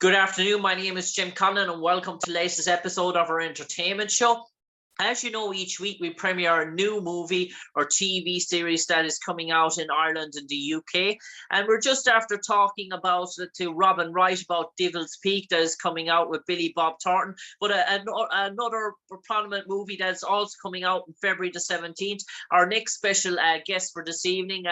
Good afternoon. My name is Jim Conlan, and welcome to the latest episode of our entertainment show. As you know, each week we premiere a new movie or TV series that is coming out in Ireland and the UK. And we're just after talking about to Robin Wright about Devil's Peak that is coming out with Billy Bob Thornton. But another prominent movie that's also coming out on February the 17th. Our next special guest for this evening.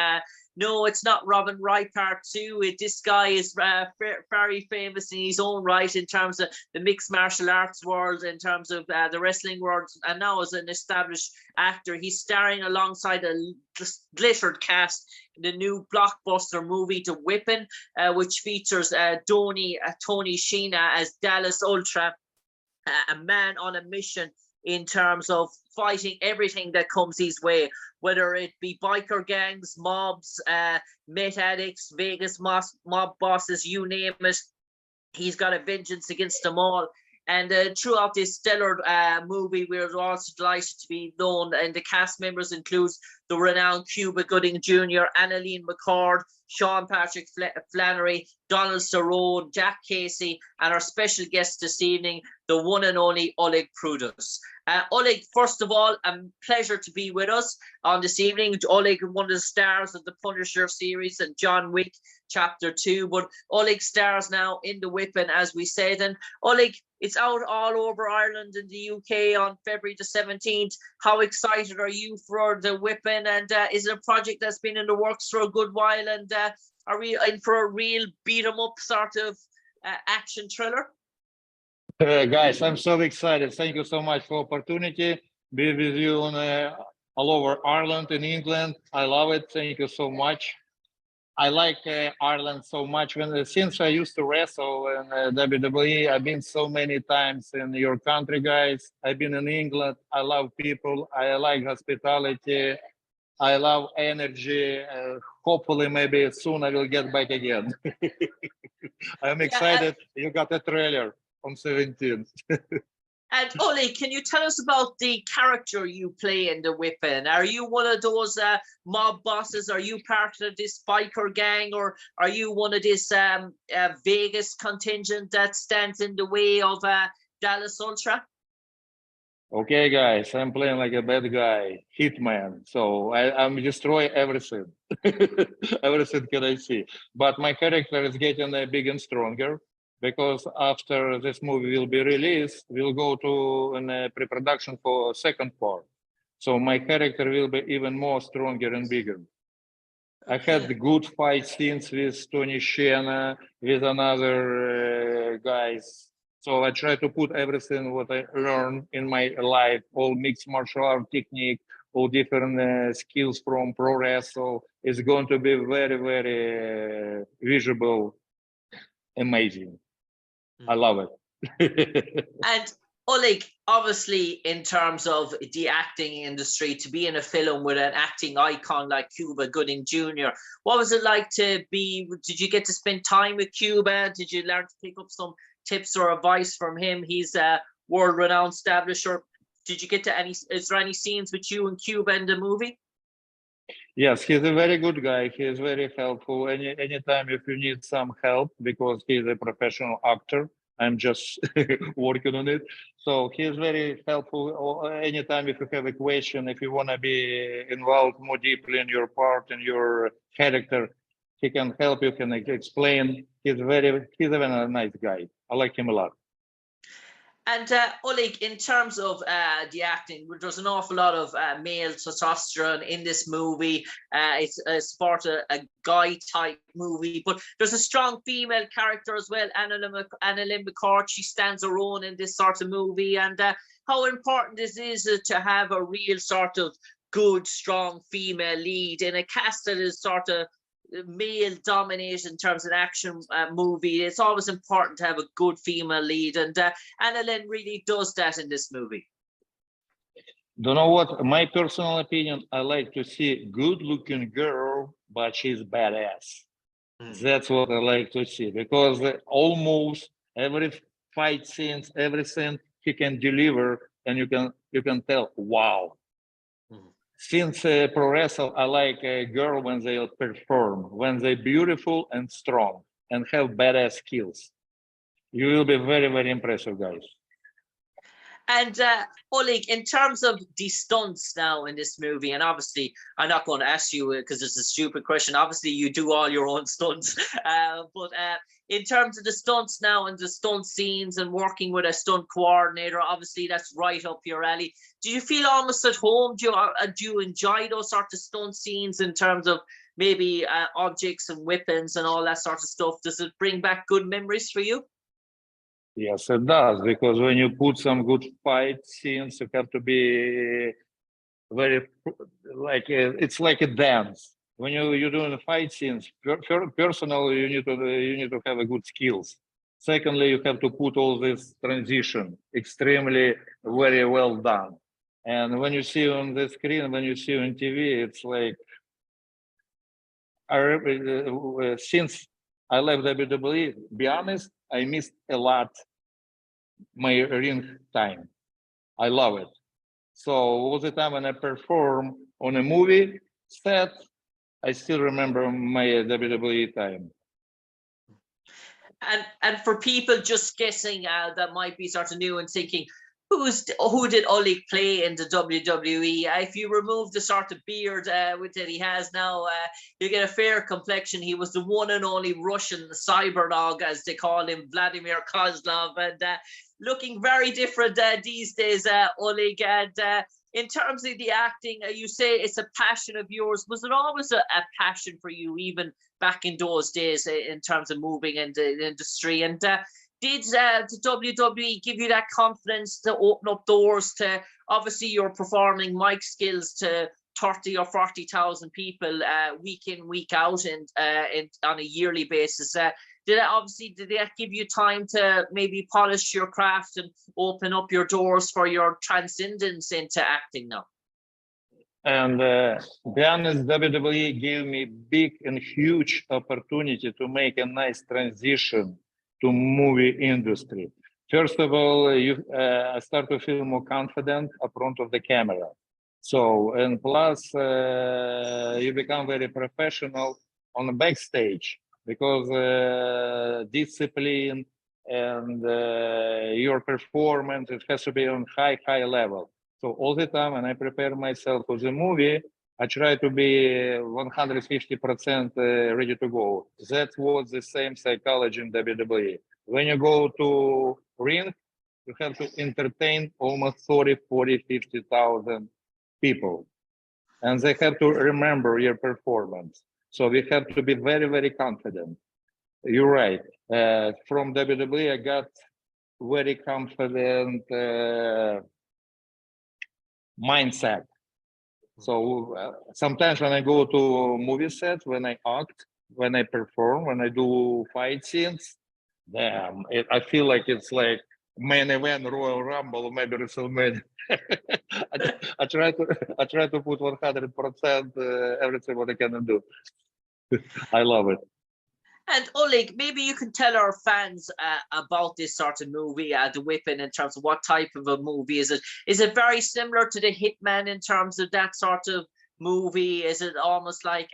No, it's not Robin Wright Part 2. This guy is very famous in his own right in terms of the mixed martial arts world, in terms of the wrestling world, and now as an established actor. He's starring alongside a glittered cast in the new blockbuster movie The Whippin', which features Tony Schiena as Dallas Ultra, a man on a mission in terms of fighting everything that comes his way, whether it be biker gangs, mobs, meth addicts, Vegas mob bosses, you name it. He's got a vengeance against them all. And throughout this stellar movie, we're also delighted to be known, and the cast members includes the renowned Cuba Gooding Jr., AnnaLynne McCord, Sean Patrick Flannery, Donald Cerrone, Jack Casey, and our special guest this evening, the one and only Oleg Prudius. Oleg, first of all, a pleasure to be with us on this evening. Oleg, one of the stars of the Punisher series and John Wick Chapter 2, but Oleg stars now in The Whippin', as we said. And Oleg, it's out all over Ireland and the UK on February the 17th. How excited are you for The Whippin'? And is it a project that's been in the works for a good while? And are we in for a real beat-em-up sort of action thriller? Guys, I'm so excited. Thank you so much for the opportunity. Be with you on, all over Ireland and England. I love it. Thank you so much. I like Ireland so much. Since I used to wrestle in WWE, I've been so many times in your country, guys. I've been in England. I love people. I like hospitality. I love energy. Hopefully, maybe soon I will get back again. I'm excited. You got a trailer on 17th. And Oleg, can you tell us about the character you play in The Whippin'? Are you one of those mob bosses? Are you part of this biker gang, or are you one of this Vegas contingent that stands in the way of Dallas Ultra? Okay, guys, I'm playing like a bad guy, hitman. So I'm destroy everything. Everything can I see. But my character is getting big and stronger, because after this movie will be released, we'll go to pre-production for second part. So my character will be even more stronger and bigger. I had good fight scenes with Tony Schiena, with another guys. So I try to put everything what I learned in my life, all mixed martial art technique, all different skills from pro wrestle. It's going to be very, very visual, amazing. I love it. And Oleg, obviously, in terms of the acting industry, to be in a film with an acting icon like Cuba Gooding Jr., what was it like to be? Did you get to spend time with Cuba? Did you learn to pick up some tips or advice from him? He's a world-renowned establisher. Did you get to is there any scenes with you and Cuba in the movie? Yes, he's a very good guy. He is very helpful. Anytime if you need some help, because he's a professional actor, I'm just working on it. So he is very helpful. Anytime if you have a question, if you want to be involved more deeply in your part and your character, he can help you, can explain. He's a very nice guy. I like him a lot. And Oleg, in terms of the acting, there's an awful lot of male testosterone in this movie. It's part of a guy-type movie, but there's a strong female character as well, AnnaLynne McCord. She stands her own in this sort of movie. And how important is it to have a real sort of good, strong female lead in a cast that is sort of male dominated in terms of an action movie? It's always important to have a good female lead, and AnnaLynne really does that in this movie. Don't know what, my personal opinion, I like to see good looking girl, but she's badass. That's what I like to see, because almost every fight scenes, everything he can deliver, and you can tell, wow. Since pro wrestle, I like a girl when they perform, when they're beautiful and strong and have badass skills. You will be very, very impressive, guys. And Oleg, in terms of the stunts now in this movie, and obviously I'm not going to ask you because it's a stupid question. Obviously, you do all your own stunts, but in terms of the stunts now and the stunt scenes and working with a stunt coordinator, obviously that's right up your alley. Do you feel almost at home? Do you enjoy those sort of stunt scenes in terms of maybe objects and weapons and all that sort of stuff? Does it bring back good memories for you? Yes, it does, because when you put some good fight scenes, you have to be very, like, it's like a dance. When you're doing the fight scenes, personally, you need to have a good skills. Secondly, you have to put all this transition extremely very well done. And when you see on the screen, when you see on TV, it's like, since I left WWE, be honest, I missed a lot my ring time. I love it. So all the time when I perform on a movie set, I still remember my WWE time. And for people just guessing that might be sort of new and thinking, who did Oleg play in the WWE? If you remove the sort of beard that he has now, you get a fair complexion. He was the one and only Russian cyborg, as they call him, Vladimir Kozlov, and looking very different these days, Oleg. And in terms of the acting, you say it's a passion of yours. Was it always a passion for you, even back in those days, in terms of moving into the industry? And did the WWE give you that confidence to open up doors to, obviously you're performing mic skills to 30 or 40,000 people week in, week out, and on a yearly basis? Did that give you time to maybe polish your craft and open up your doors for your transcendence into acting now? And be honest, WWE gave me big and huge opportunity to make a nice transition to movie industry. First of all, I start to feel more confident up front of the camera. So, and plus, you become very professional on the backstage, because discipline and your performance, it has to be on high level. So all the time when I prepare myself for the movie, I try to be 150% ready to go. That was the same psychology in WWE. When you go to ring, you have to entertain almost 30, 40, 50,000 people. And they have to remember your performance. So we have to be very, very confident. You're right. From WWE, I got very confident mindset. So sometimes when I go to movie sets, when I act, when I perform, when I do fight scenes, damn, I feel like it's like main event, Royal Rumble, maybe WrestleMania. I try to put 100% everything what I can do. I love it. And Oleg, maybe you can tell our fans about this sort of movie, The Whipping, in terms of what type of a movie is it? Is it very similar to The Hitman in terms of that sort of movie? Is it almost like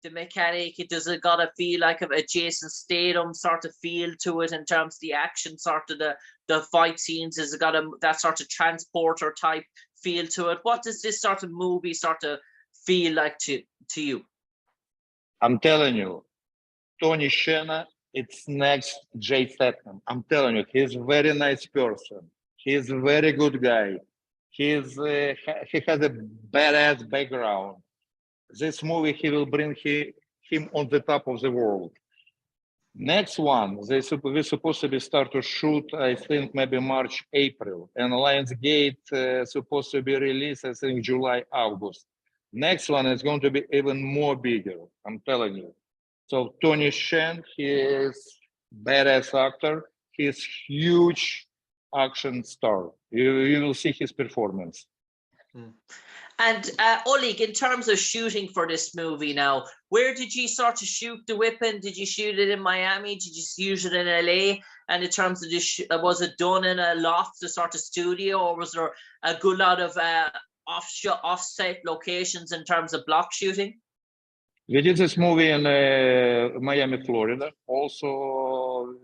The Mechanic? Does it got to feel like a Jason Statham sort of feel to it in terms of the action, sort of the fight scenes? Has it got that sort of transporter type feel to it? What does this sort of movie sort of feel like to you? I'm telling you, Tony Schiena, it's next Jay Statham. I'm telling you, he's a very nice person. He's a very good guy. He has a badass background. This movie, he will bring him on the top of the world. Next one, we're supposed to be start to shoot, I think maybe March, April, and Lionsgate supposed to be released, I think July, August. Next one is going to be even more bigger. I'm telling you. So Tony Schiena, he is badass actor. He's huge action star. You will see his performance. And Oleg, in terms of shooting for this movie now, where did you sort of shoot The Whipping? Did you shoot it in Miami? Did you shoot it in LA? And in terms of this, was it done in a loft, a sort of studio, or was there a good lot of offset locations in terms of block shooting? We did this movie in Miami, Florida. Also,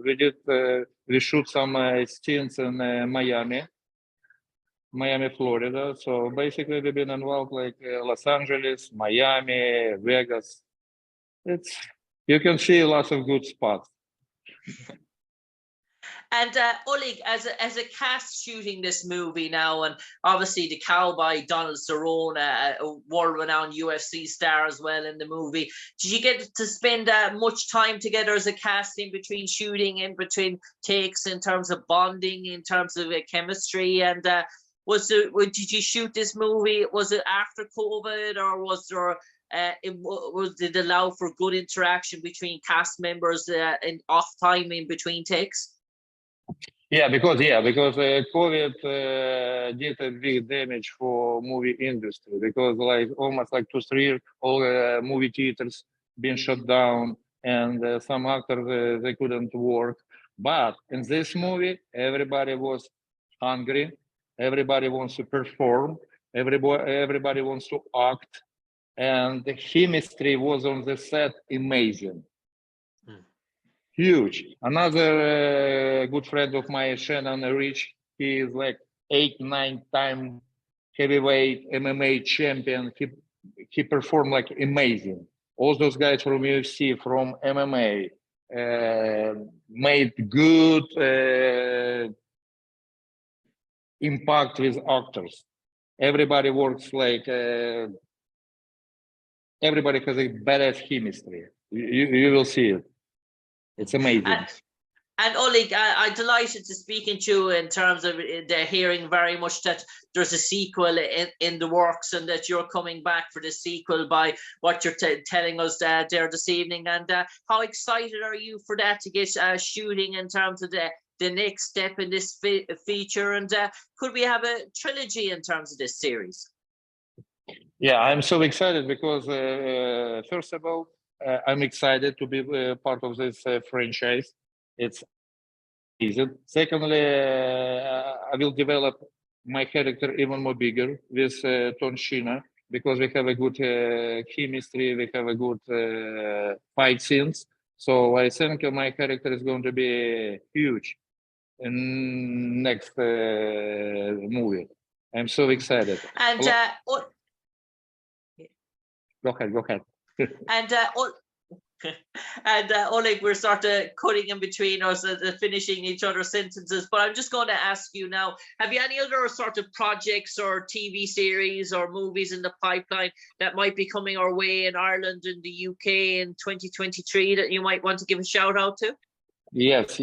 We shoot some scenes in Miami, Florida. So basically, we've been involved like Los Angeles, Miami, Vegas. You can see lots of good spots. And Oleg, as a cast shooting this movie now, and obviously the cowboy Donald Cerrone, a world-renowned UFC star as well in the movie. Did you get to spend much time together as a cast in between shooting, in between takes, in terms of bonding, in terms of chemistry? And did you shoot this movie? Was it after COVID, or was there? Did it allow for good interaction between cast members and off time in between takes? Yeah, because COVID did a big damage for movie industry, because like almost like 2-3 years, all movie theaters been shut down, and some actors they couldn't work. But in this movie, everybody was hungry, everybody wants to perform, everybody wants to act, and the chemistry was on the set amazing. Huge. Another good friend of mine, Shannon Rich, he is like 8-9-time heavyweight MMA champion. He performed like amazing. All those guys from UFC, from MMA, made good impact with actors. Everybody works like, everybody has a badass chemistry. You will see it. It's amazing. And Oleg, I'm delighted to speaking to you in terms of hearing very much that there's a sequel in the works, and that you're coming back for the sequel by what you're telling us there this evening. And how excited are you for that to get shooting in terms of the next step in this feature? And could we have a trilogy in terms of this series? Yeah, I'm so excited because first of all, I'm excited to be part of this franchise. It's easy. Secondly, I will develop my character even more bigger with Tony Schiena, because we have a good chemistry, we have a good fight scenes. So I think my character is going to be huge in next movie. I'm so excited. And go ahead. And Oleg, we're sort of cutting in between us, finishing each other's sentences. But I'm just going to ask you now, have you any other sort of projects or TV series or movies in the pipeline that might be coming our way in Ireland and the UK in 2023 that you might want to give a shout out to? Yes.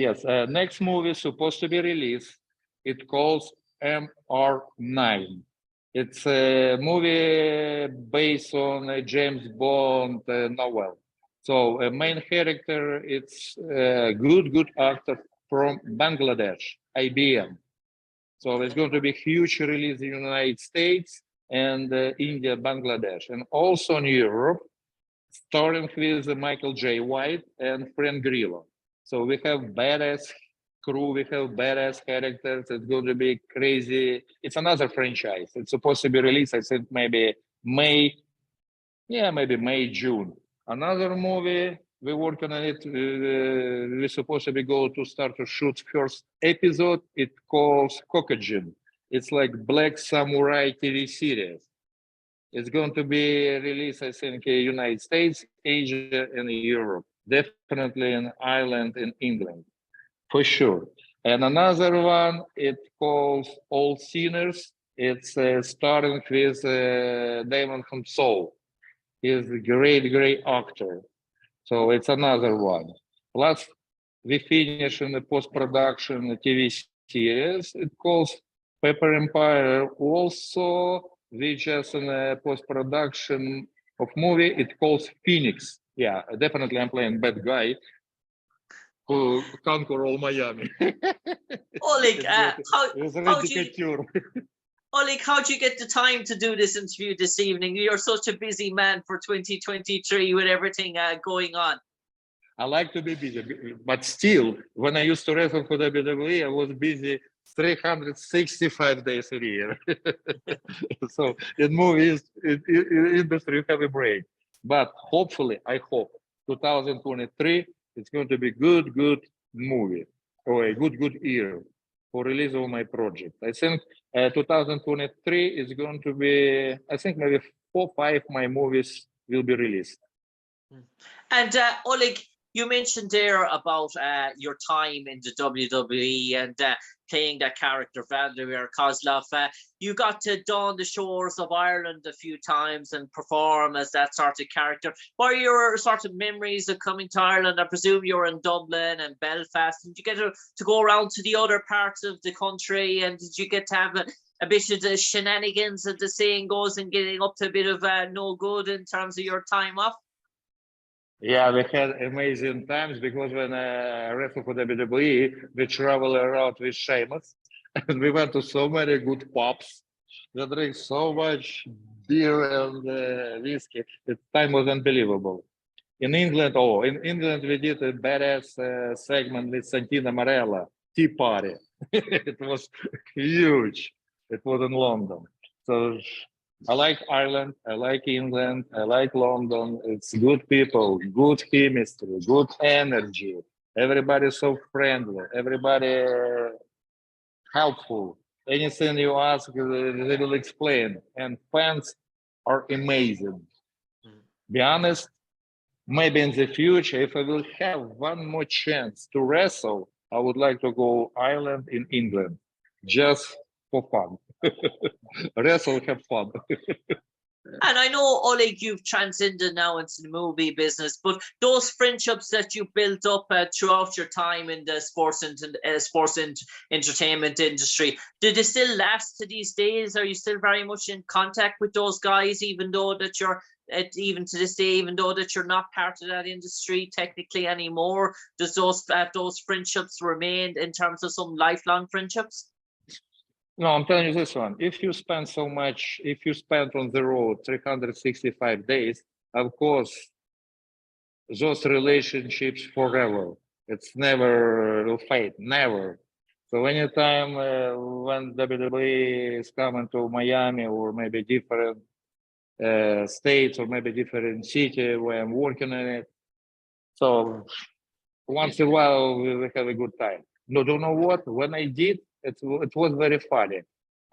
Next movie is supposed to be released. It calls MR9. It's a movie based on a James Bond novel. So a main character, it's a good actor from Bangladesh, IBM. So it's going to be huge release in the United States and India, Bangladesh, and also in Europe, starting with Michael J. White and Frank Grillo. So we have badass crew, we have badass characters. It's going to be crazy. It's another franchise. It's supposed to be released, I think, maybe May, June. Another movie, we're working on it. We're supposed to be go to start to shoot first episode. It calls Kokajin. It's like Black Samurai TV series. It's going to be released, I think, in the United States, Asia, and Europe. Definitely in Ireland and England, for sure. And another one, it calls All Sinners. It's starting with Damon from Soul. He's a great actor. So it's another one. Plus, we finish in the post-production TV series. It calls Pepper Empire. Also, we just in the post-production of movie, it calls Phoenix. Yeah, definitely I'm playing bad guy who conquer all Miami. Oleg, Oleg, how'd you get the time to do this interview this evening? You're such a busy man for 2023 with everything going on. I like to be busy, but still, when I used to wrestle for WWE, I was busy 365 days a year. So in movies, in industry, you have a break. But hopefully, I hope 2023, it's going to be good movie or a good year for release of my project. I think 2023 is going to be, I think maybe 4-5 my movies will be released. And Oleg, you mentioned there about your time in the WWE and playing that character Vladimir Kozlov. You got to don the shores of Ireland a few times and perform as that sort of character. What are your sort of memories of coming to Ireland? I presume you were in Dublin and Belfast. Did you get to go around to the other parts of the country? And did you get to have a bit of the shenanigans, as the saying goes, and getting up to a bit of no good in terms of your time off? Yeah, we had amazing times because when I wrestled for WWE, we travel around with Sheamus, and we went to so many good pubs. We drank so much beer and whiskey. The time was unbelievable. In England we did a badass segment with Santina Marella, Tea Party. It was huge. It was in London. So I like Ireland, I like England, I like London. It's good people, good chemistry, good energy. Everybody's so friendly, everybody helpful. Anything you ask, they will explain. And fans are amazing. Be honest, maybe in the future, if I will have one more chance to wrestle, I would like to go Ireland in England, just for fun. Wrestle, have fun. And I know, Oleg, you've transcended now into the movie business, but those friendships that you built up throughout your time in the sports and entertainment industry, do they still last to these days? Are you still very much in contact with those guys, even though that you're even to this day, even though that you're not part of that industry technically anymore? Does those friendships remain in terms of some lifelong friendships? No, I'm telling you this one. If you spend on the road 365 days, of course, those relationships forever. It's never will fade, never. So anytime when WWE is coming to Miami or maybe different states or maybe different city where I'm working in it, so once in a while we have a good time. No, don't know what. When I did, it was very funny.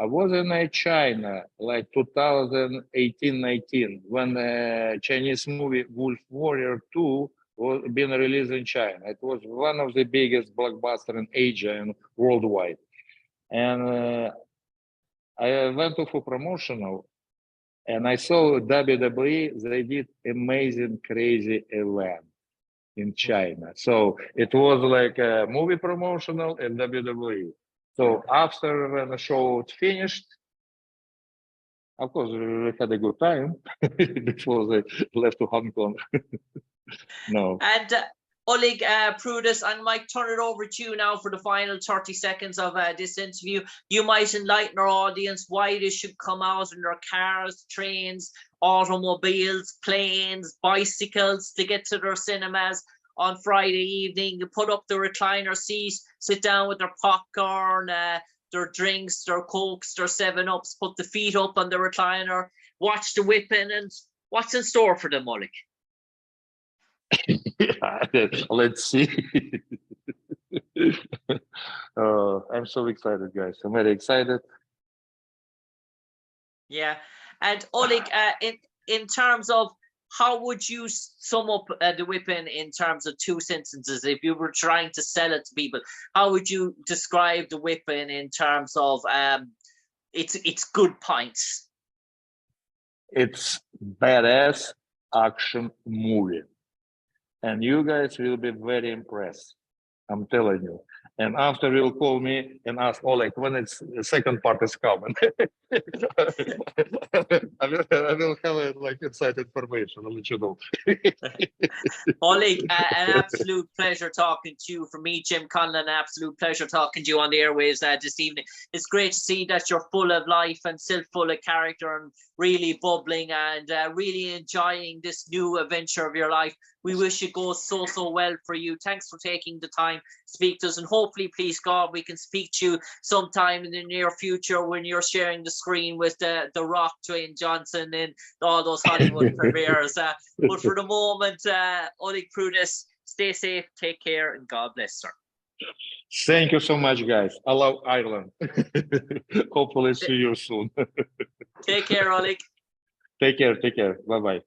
I was in China like 2018-19 when the Chinese movie Wolf Warrior 2 was being released in China. It was one of the biggest blockbuster in Asia and worldwide. And I went to for promotional and I saw WWE, they did amazing, crazy event in China. So it was like a movie promotional and WWE. So after when the show was finished, of course, we had a good time before they left to Hong Kong. No. And Oleg Prudius, I might turn it over to you now for the final 30 seconds of this interview. You might enlighten our audience why they should come out in their cars, trains, automobiles, planes, bicycles to get to their cinemas on Friday evening. You put up the recliner seat, sit down with their popcorn, their drinks, their Cokes, their 7-Ups, put the feet up on the recliner, watch the whipping, and what's in store for them, Oleg? Let's see. I'm so excited, guys. I'm very excited. Yeah. And Oleg, in terms of how would you sum up the whipping in terms of 2 sentences? If you were trying to sell it to people, how would you describe the whipping in terms of its good points? It's badass action movie. And you guys will be very impressed. I'm telling you. And after you'll call me and ask Oleg when it's the second part is coming. I will have like inside information. I'll let you know. Oleg, an absolute pleasure talking to you. For me, Jim Conlan, an absolute pleasure talking to you on the airwaves this evening. It's great to see that you're full of life and still full of character and really bubbling and really enjoying this new adventure of your life. We wish it goes so well for you. Thanks for taking the time to speak to us, and hopefully, please God, we can speak to you sometime in the near future when you're sharing the screen with the Rock, Dwayne Johnson, and all those Hollywood premieres. But for the moment, Oleg Prudius, stay safe, take care, and God bless, sir. Thank you so much, guys. I love Ireland. Hopefully see you soon. Take care, Oleg. Take care. Bye-bye.